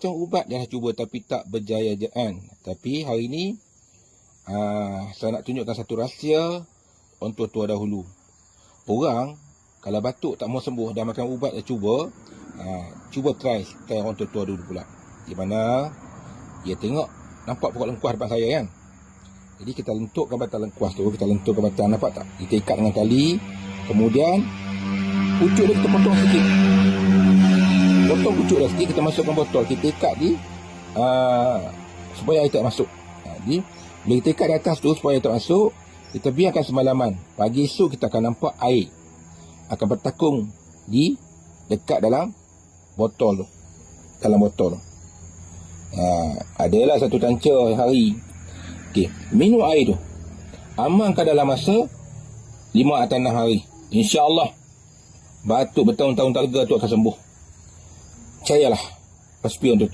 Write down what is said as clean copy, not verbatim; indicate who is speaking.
Speaker 1: macam ubat dah cuba tapi tak berjaya kan. Tapi hari ni saya nak tunjukkan satu rahsia orang tua-tua dahulu. Orang kalau batuk tak mau sembuh dah makan ubat dah cuba, cuba try orang tua-tua dulu pula. Di mana dia tengok nampak pokok lengkuas depan saya kan. Jadi kita lentukkan batang lengkuas tu, kita lentukkan batang, nampak tak? Kita ikat dengan tali, kemudian pucuk dia kita potong sikit. Potong pucuk dah sikit, kita masukkan botol, kita ikat di supaya air tak masuk. Jadi bila kita ikat di atas tu supaya air tak masuk, kita biarkan semalaman. Pagi esok kita akan nampak air akan bertakung di dekat dalam botol tu. Dalam botol tu. Adalah satu tanca hari. Okey, minum air tu. Amalkan dalam masa 5 atau 6 hari. InsyaAllah batuk bertahun-tahun tak lega tu akan sembuh. Percayalah. Respi untuk